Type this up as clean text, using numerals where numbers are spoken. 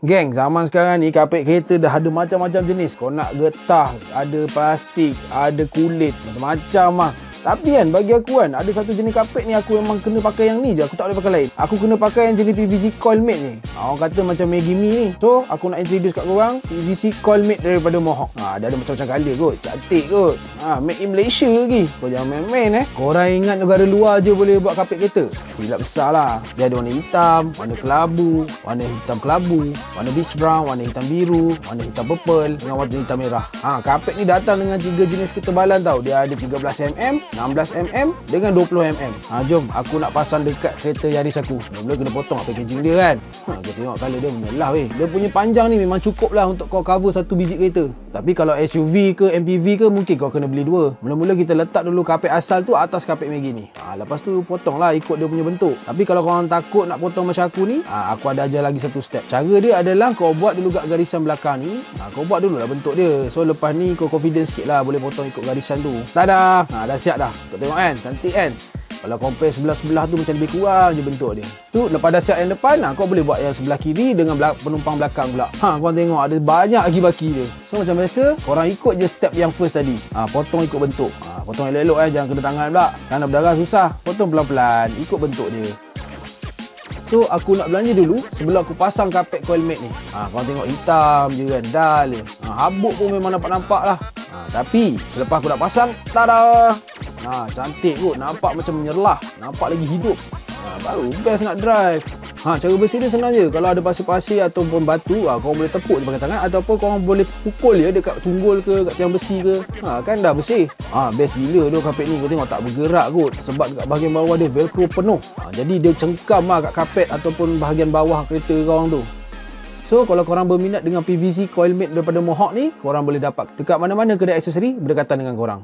Geng, zaman sekarang ni kapet kereta dah ada macam-macam jenis. Kau nak getah, ada plastik, ada kulit, macam-macam lah. Tapi kan, bagi aku kan, ada satu jenis kapet ni aku memang kena pakai yang ni je. Aku tak boleh pakai lain. Aku kena pakai yang jenis PVC coil mate ni. Orang kata macam Maggie Mee ni. So, aku nak introduce kat korang PVC coil mate daripada Mohawk. Dia ada macam-macam colour kot. Cantik kot. Made in Malaysia lagi. Kau jangan main-main Korang ingat negara luar je boleh buat kapet kereta? Silap besar lah. Dia ada warna hitam, warna kelabu, warna hitam kelabu, warna beach brown, warna hitam biru, warna hitam purple dengan warna hitam merah. Kapet ni datang dengan 3 jenis ketebalan tau. Dia ada 13mm, 16mm dengan 20mm. Jom aku nak pasang dekat kereta Yaris aku. Mula kena potong packaging dia kan. Kau tengok colour dia menyelah weh. Dia punya panjang ni memang cukup lah untuk kau cover satu biji kereta. Tapi kalau SUV ke MPV ke mungkin kau kena beli 2. Mula-mula kita letak dulu kapet asal tu atas kapet Maggie ni. Lepas tu potong lah ikut dia punya bentuk. Tapi kalau korang takut nak potong macam aku ni, aku ada ajar lagi satu step. Cara dia adalah kau buat dulu kat garisan belakang ni. Kau buat dulu lah bentuk dia. So lepas ni kau confident sikit lah boleh potong ikut garisan tu. Tada! Dah siap dah. Kau tengok kan, cantik kan? Kalau compare sebelah-sebelah tu macam lebih kurang je bentuk dia. Tu lepas dah siap yang depan, kau boleh buat yang sebelah kiri dengan penumpang belakang pula. Korang tengok ada banyak lagi baki dia. So macam biasa, korang ikut je step yang first tadi. Potong ikut bentuk. Potong elok-elok jangan kena tangan pula. Kerana berdarah susah. Potong pelan-pelan, ikut bentuk dia. So aku nak belanja dulu sebelum aku pasang kapet coil mate ni. Korang tengok hitam je kan, dull je. Habuk pun memang nampak-nampak lah. Tapi selepas aku dah pasang, tada! Cantik kot, nampak macam menyerlah, nampak lagi hidup. Baru best nak drive. Cara bersih dia senang je. Kalau ada pasir-pasir ataupun batu, korang boleh tepuk je pakai tangan ataupun korang boleh pukul je dekat tunggul ke, kat tiang besi ke. Kan dah bersih. Best gila tu kapet ni. Kau tengok tak bergerak kot sebab dekat bahagian bawah dia velcro penuh. Jadi dia cengkam lah kat kapet ataupun bahagian bawah kereta korang tu. So, kalau korang berminat dengan PVC coil mate daripada Mohawk ni, korang boleh dapat dekat mana-mana kedai aksesori berdekatan dengan korang.